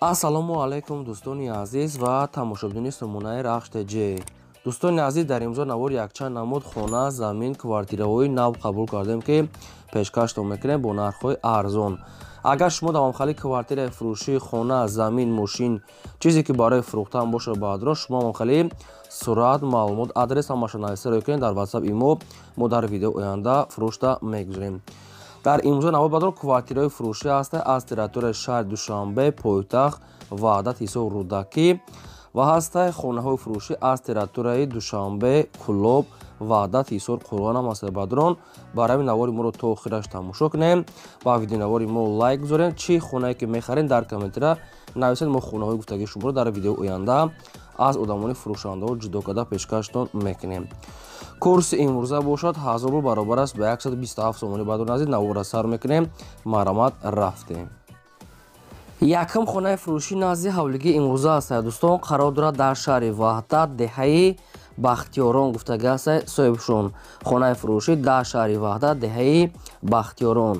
ассалому алайкум дӯстони азиз ва тамошобини сомонаи рахш тж. Дӯстони азиз, дар имрӯза навори якчанд намуд хона, замин, квартираҳои нав қабул кардем, ки пешкаштон мекунем бо нархҳои арзон. Агар шумо давомхали квартираи фурӯшии хона, замин, мошин, чизе ки барои фурӯхтан бошад ба адрос, шумо давомхали сурат, маълумот, адрес ҳамаша нависта кунед дар WhatsApp имо мо дар видеои оянда фурӯшта мегузорем. дар имрӯза навод бадро квартираҳои фурӯшӣ ҳаста аз территорияи шаҳри Душанбе, пойтахт Ваҳдат ҳисоб Рӯдакӣ ва ҳаста хонаҳои фурӯшӣ аз территорияи Душанбе, Кӯлоб, Ваҳдат ҳисор Қурғон ҳам ҳаста бадрон. Барои ҳамин навори моро то охираш тамошо кунем. Ба видеонавори мо лайк гузорем. Чӣ хонае ки мехарем дар комментира нависед. Мо хонаҳои гуфтагии шуморо дар видеои оянда аз одамони фурӯшандаҳо ҷудо карда пешкаштон мекунем. Курси имрӯза бошад 1000 рубл баробар аст ба 127 сомонӣ. Бадро назид навора сар мекунем. Марҳамат, рафтем. Якум хонаи фурӯшии назди ҳавлигии имрӯза ҳастад. Дӯстон, қарор дорад дар шаҳри Ваҳдат, деҳаи Бахтиёрон гуфтага ҳастад соҳибшон. Хонаи фурӯшӣ дар шаҳри Ваҳдат, деҳаи Бахтиёрон.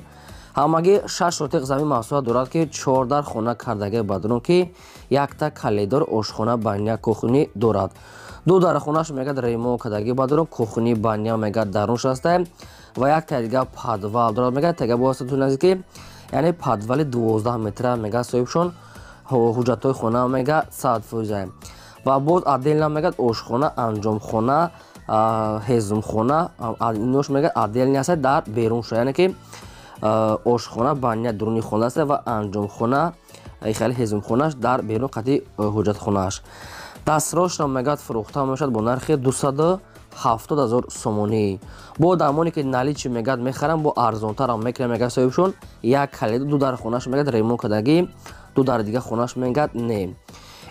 Ҳамагӣ 6 сотиқ замин маҳсулот дорад, ки 14 хона кардаги бадрон, ки якта калидор ошхона баня кухнӣ дорад. Ду дар хонаш мегад ремонт кардаги бадрон, кухнӣ баня мегад дарунш аста ва якта дига подвал дорад мегад. Тега бо ҳастатун наздики яъне подвали 12 метра мегад соҳибшон. ҳуҷҷатҳои хона мегад 100%. Ва боз отдельно мегад ошхона, анҷомхона, ҳезмхона, инош мегад отдельно аст дар берун шо, яъне ки ошхона баня дуруни хона аст ва анҷомхона хали ҳезмхонаш дар берун қади ҳуҷҷатхонааш. Дастрошам мегад фурӯхта мешавад бо нархи 270 000 сомонӣ. Бо дамоне ки наличи мегад мехарам бо арзонтарам мекунам мегад соҳибшон. Як калид ду дар хонаш мегад ремонт кардаги, ду дар дига хонаш мегад не.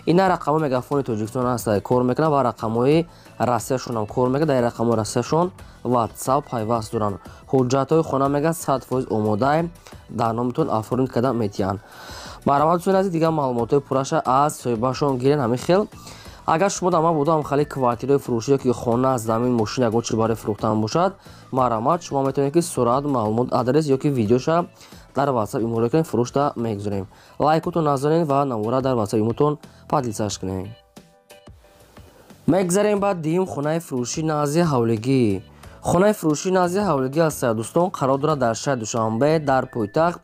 Ина рақамо мегафони Тоҷикистон аст кор мекунад ва рақамои расияшонам кор мекунад. Дар рақамои расияшон WhatsApp пайваст доранд. ҳуҷҷатҳои хона мегад 100% омода дар номитон африн карда метиҳанд. Марҳамат дӯстони азиз, дигар маълумотои пурраша аз соҳибашон гирен ҳамин хел. Агар шумо дар ман будам хали квартираи фурӯшӣ ки хона, замин, мошин ягон чиз барои фурӯхтан бошад, марҳамат шумо метавонед ки сурат, маълумот, адрес ё ки видеоша дар WhatsApp иморо кунед, фурӯшта мегузорем. Лайкотон назонед ва навора дар WhatsApp имотон подлисаш кунед. Мегзарем ба дуюм хонаи фурӯшии назди ҳавлигӣ. Хонаи фурӯшии назди ҳавлигӣ ҳастад. Дӯстон, қарор дорад дар шаҳри Душанбе, дар пойтахт,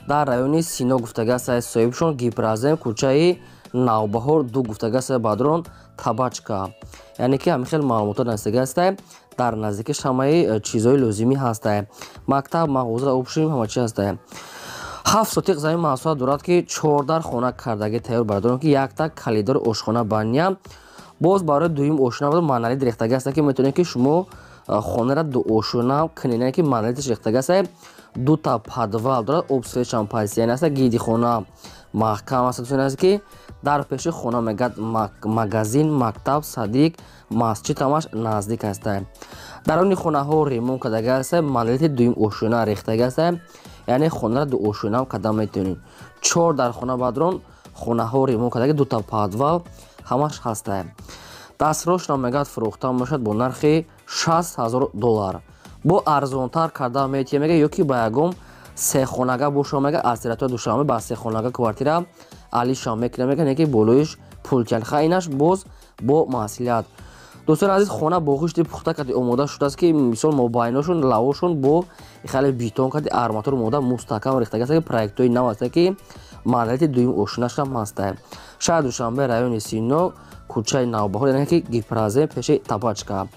дар райони Сино гуфтага аст соҳибшон. Гипразем, кӯчаи Навбаҳор 2 гуфтага аст бадрон табачка. Яъне ки ҳамин хел маълумотот настига аст. Дар наздикиш ҳамаи чизҳои лозимӣ ҳаст. Мактаб, мағоза, обшим ҳама чи ҳаст. 7 сотиқ замин маҳсулот дорад, ки 14 хона кардаги тайёр бадрон, ки якта калидор ошхона баня. Боз барои дуюм ошина маналид рехтага аст, ки метавонед ки шумо хонара ду ошина кунед, ки маналидаш рехтага аст. Дута подвал дорад, обсвечам позитсиян аст, гиди хона маҳкам аст. дӯстони азиз, ки дар пеши хона мегад магазин, мактаб, садик, масҷид ҳамаш наздик аст. дарони хонаҳо ремонт кардаги аст, маналити дуюм ошина рехтага аст, яъне хонара ду ошина карда метавонед. 4 дар хона бадрон, хонаҳо ремонт кардаги, дута подвал ҳамаш ҳаст. дастрошам мегад фурӯхта мешавад бо нархи $60,000. бо арзонтар карда метиҳад мега ё ки ба ягон сехонага боша мега аз территорияи Душанбе ба сехонага квартира алишам мекуна мега, не ки болоиш пултян хаинаш боз бо маслиҳат. дӯстони азиз, хона бо ғишти пухта карди омода шудааст, ки мисол мобайношон лавошон бо хеле битон карди арматур омода мустаҳкам рехтага аст, ки проектҳои нав аст, ки маналити дуюм ошинашам ҳаст. шаҳри Душанбе, райони Сино, кӯчаи Навбаҳор, яъне ки Гипразе пеши табачка.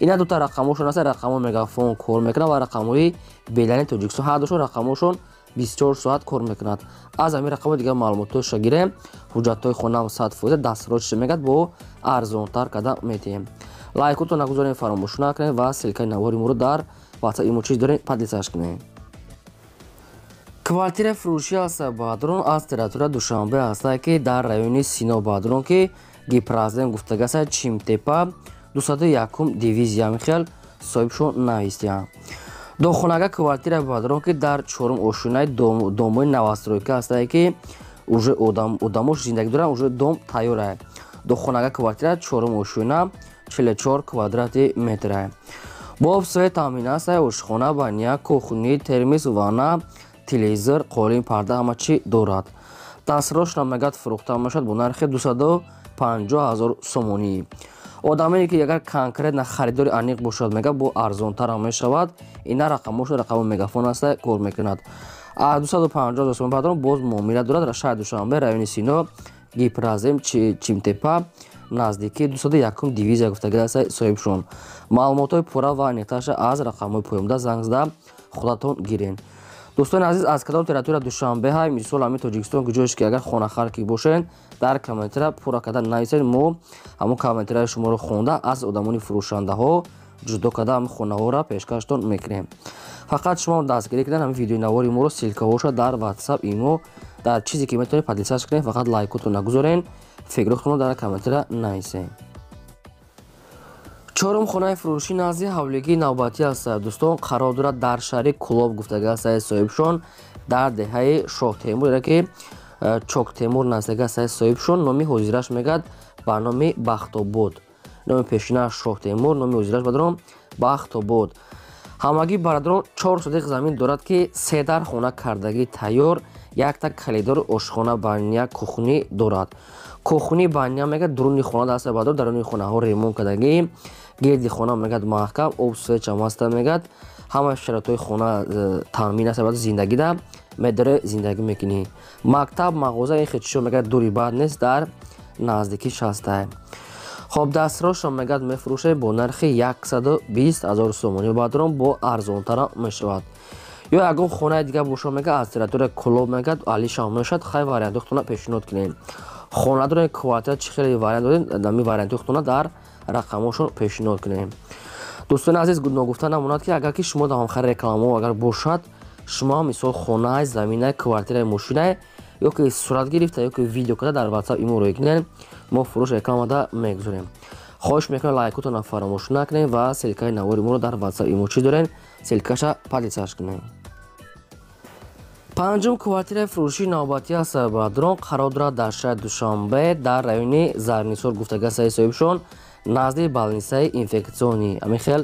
ина дута рақамошон аст. рақамои мегафон кор мекунад ва рақамои белани Тоҷикистон ҳардушон рақамошон 24 соат кор мекунад. аз ҳамин рақамо дигар маълумотоша гирем. ҳуҷҷатҳои хонам 100% дастроч мегад бо арзонтар карда метиҳем. лайкотон нагузорем, фаромӯш накунед ва силкаи навори моро дар WhatsApp имо чиз дорем подлисаш кунед. квартираи фурӯшӣ аст бадрон аз территорияи Душанбе аст, ки дар райони Сино бадрон, ки Гипразем гуфтага аст Чимтепа 201 дивизия михел соҳибшон навистиянд. дохонага квартира бадрон, ки дар 4 ошинаи домои новостройка аст, ки уже одамош зиндагӣ доранд, уже дом тайёр аст. дохонага квартира 4 ошина 44 квадрати метр. бо обсвет таъмин аст, ошхона, баня, кухни, термис, ванна, телевизор, қолин, парда ҳама чи дорад. дастрошна мегад фурӯхта мешавад бо нархи 250 000 сомонӣ. одаме ки ягар конкретна харидори аниқ бошад мегӯяд бо арзонтар мешавад. Ина рақамош рақами мегафон аст кор мекунад. аз 250 000 сомон баъд боз муомила дорад. шаҳри Душанбе, райони Сино, Гипразем, Чимтепа наздики 201 дивизия гуфтагӣ аст соҳибшон. маълумотҳои пурра ва аниқташа аз рақамҳои поёмда занг зада худатон гирен. дӯстони азиз, аз кадом территория Душанбе ҳай мисол ҳамин Тоҷикистон ҷоеш ки агар хонахар ки бошен дар комментария пурра карда нависед. мо ҳамон комментарияи шуморо хонда аз одамони фурӯшандаҳо ҷудо карда ҳамин хонаҳоро пешкаштон мекунем. фақат шумо дастгирӣ кунед ҳамин видеои навори моро силкаҳоша дар WhatsApp, имо дар чизе ки метавонед падисаж кунед. фақат лайкотон нагузорен, фикротонро дар комментария нависед. чорум хонаи фурӯши назди ҳавлигии навбатӣ аст. дӯстон қарор дорад дар шаҳри Кулоб гуфтагӣ аст соҳибшон дар деҳаи Шоҳ Темур, яке ки Чок Темур наздик аст соҳибшон. номи ҳозираш мегӯяд ба номи Бахтобод. номи пешинааш Шоҳ Темур, номи ҳозираш бадарон Бахтобод. ҳамагӣ барадарон 4 содиқ замин дорад ки 3 дар хона кардагӣ тайёр, якта калидори ошхона баня кухнӣ дорад. кухнӣ баня мегӯяд дуруни хона даст бадар, даруни хонаҳо ремонт кардагӣ, гирди хона мегӯяд маҳкам, об свеча маста мегӯяд. ҳама шароитҳои хона таъмин аст бадар, зиндагида медоре зиндагӣ мекунӣ. мактаб мағоза ин хичшо мегӯяд дури баъд нест, дар наздикиш ҳастай. хоб дастрошро мегӯяд мефурӯшад бо нархи 120 000 сомонӣ баъдрон бо арзонтара мешавад. ё ягон хонаи дигар боша мегӯяд аз территорияи Кулоб мегӯяд алишам мешавад. хай вариантохтона пешниҳод кунем. хона дорем квартира чӣ хеле вариант дорем, нами вариантохтона дар рақамошон пешниҳод кунем. дӯстони азиз, ногуфта намонад ки агар ки шумо дар ҳамхари рекламаҳо агар бошад, шумо мисол хонае, заминаe, квартираe, мошинаe ё ки сурат гирифта ё ки видео карда дар WhatsApp имо рӯй кунед, мо фурӯш рекламада мегузорем. хоҳиш мекунем лайкотонро фаромӯш накунем ва силкаи навори моро дар WhatsApp имо чӣ дорем, силкаша падисаж кунем. панҷум квартираи фурӯшии навбатӣ аст баъдрон қарор дорад дар шаҳри Душанбе, дар райони Зарнисор гуфтагӣ аст соҳибшон назди балнисаи инфексионӣ. ҳамин хел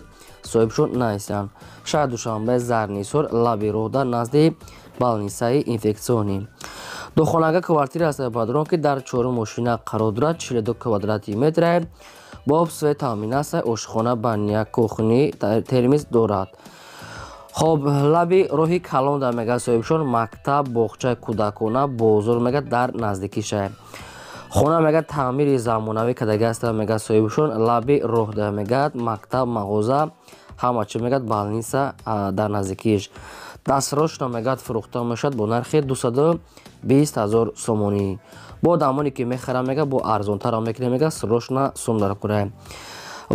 соҳибшон наистанд. шаҳри Душанбе, Зарнисор, лаби роҳ дар назди балнисаи инфексионӣ. духонага квартира аст баъдрон ки дар 4 мошина қарор дорад, 42 квадрати метр бо свет таъмин аст, ошхона баня кухнӣ термис дорад. хоб лаби роҳи калон дар мегӯяд соҳибшон мактаб, боғчаи кӯдакона, бозор мегӯяд дар наздикиша. хона мегӯяд таъмири замонавӣ кардагӣ аст мегӯяд соҳибшон лаби роҳ дар мегӯяд мактаб, мағоза, ҳама чӣ мегӯяд балниса дар наздикиш. дастрошна мегӯяд фурӯхта мешавад бо нархи 220 000 сомонӣ. бо одамоне ки мехаранд мегӯяд бо арзонтара мекунем, мегӯяд срочна сум дар кура.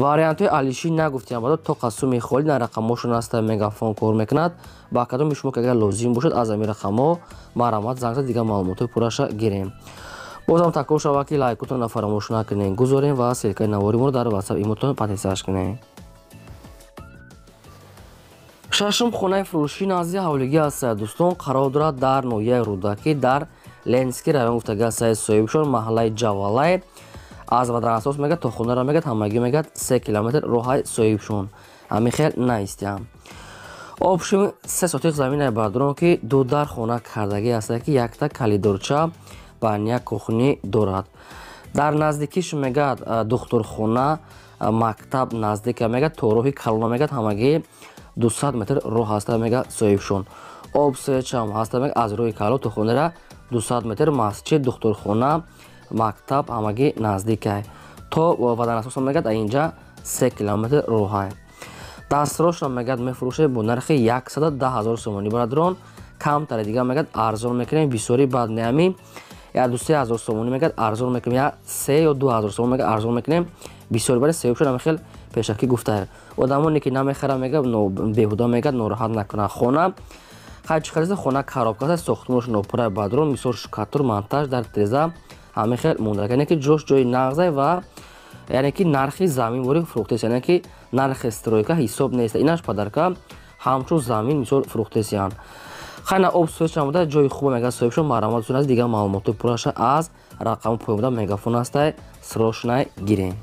вариантҳои алишӣ нагуфтем баъд то қасуми холӣ на рақамошон аст мегафон кор мекунад. ба кадоми шумо ки агар лозим бошад аз ҳамин рақамҳо марамат занг зад, дигар маълумотҳои пурраша гирем. бозам такрор шавад ки лайкотонро фаромӯш накунем, гузорем ва силкаи навори моро дар WhatsApp имотон падисаж кунем. шашум хонаи фурӯшии назди ҳавлигӣ аст дӯстон, қарор дорад дар ноҳияи Рӯдакӣ дар Ленинский район гуфтагӣ аст соҳибшон маҳаллаи Ҷавалай. аз Ватанасос мегӯяд то хонаро мегӯяд ҳамагӣ мегӯяд 3 километр роҳай соҳибшон. ҳамин хел наистиам. обшум 3 сотиқ заминаи баъдрон ки ду дар хона кардагӣ аст ки якта калидорча баня кухнӣ дорад. дар наздикиш мегӯяд духтурхона, мактаб наздика мегӯяд то роҳи калона мегӯяд ҳамагӣ 200 метр роҳ ҳаста мегӯяд соҳибшон. об свечам ҳаста мегӯяд аз роҳи калон то хонара 200 метр, масҷид, духтурхона, мактаб ҳамагӣ наздикай. то Ватанасос мегӯяд инҷа 3 километр роҳай. дастрошро мегӯяд мефурӯшад бо нархи 110 000 сомонӣ баъдрон. камтари дигар мегӯяд арзон мекунем, бисёри бад неами 1-3 000 сомонӣ мегӯяд арзон мекунем, я 3 ё 2 000 сомон мегӯяд арзон мекунем, бисёри баъд соҳибшон ҳамин хел пешакӣ гуфтаем. одамоне ки намехаранд мегӯяд беҳуда мегӯяд нороҳат накунанд. хона ҳачи халиса хона коробка аст, сохтмонаш нопурра баъдрон, мисол шкатур монтаж дар тиреза ҳамин хел монда, яъне ки ҷош ҷои нағзай ва яъне ки нархи замин бори фурӯхтаст, яъне ки нархи стройка ҳисоб нест, инаш падарка ҳамчун замин мисол фурӯхтасиянд. хайна об свечам буда ҷои хуба мегӯяд соҳибшон маърамат аз дигар маълумоти пурраша аз рақами поёмда мегафон астай срочнай гирем.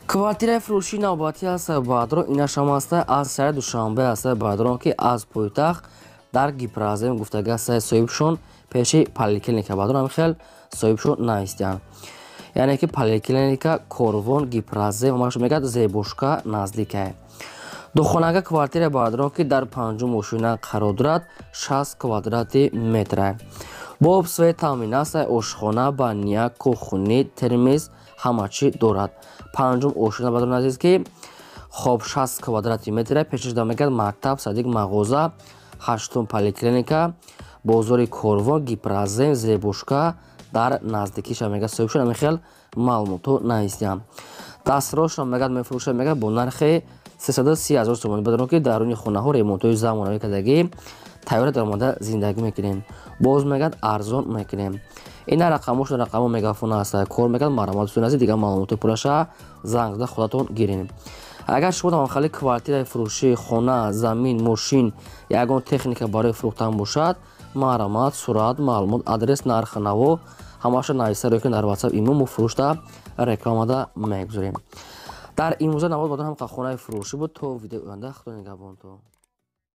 квартираи фурӯшии навбатӣ аст баъдрон, инашам аст аз шаҳри Душанбе аст баъдрон ки аз пойтахт дар Гипразем гуфтагӣ аст соҳибшон пеши поликлиника бадун амихел соҳибшо наистиян. яъне ки поликлиника Корвон Гипразем машо мегад Зебушка наздикае. духонага квартира бадро ки дар 5-ум ошина қарор дорад 60 квадрати метра. бо обсвои таъминаса ошхона, баня, кухни, термиз ҳама чӣ дорад. 5-ум ошина бадро назиз ки хоб 60 квадрати метра. пешаш дар мегад мактаб, садик, мағоза. 8-ум поликлиника бозори Корвон Гипразем Зебушка дар наздикиша мегад соҳибшо намихел маълумото наистиян. дастроша мегад мефурӯша мегад бо нархи 330,000 сомон. бадро ки даруни хонаҳо ремонтҳои замонавӣ кардагӣ тайёра даромада зиндагӣ мекунем. боз мегад арзон мекунем. ина рақамоша рақамо мегафон аст. кор мегад мароматони ази дигар маълумоти пураша занг зада худатон гирем. агар шумо давонхали квартираи фурӯшии хона, замин, мошин ягон техника барои фурӯхтан бошад, маромат, сурат, маълумот, адрес, нархи наво ҳамаша нависта рӯйкун дар WhatsApp имо мо фурӯшта рекламада мегузорем. дар имрӯза навод бадон ҳам хонаи фурӯшӣ буд. то видеои оянда худо нигаҳбонтон.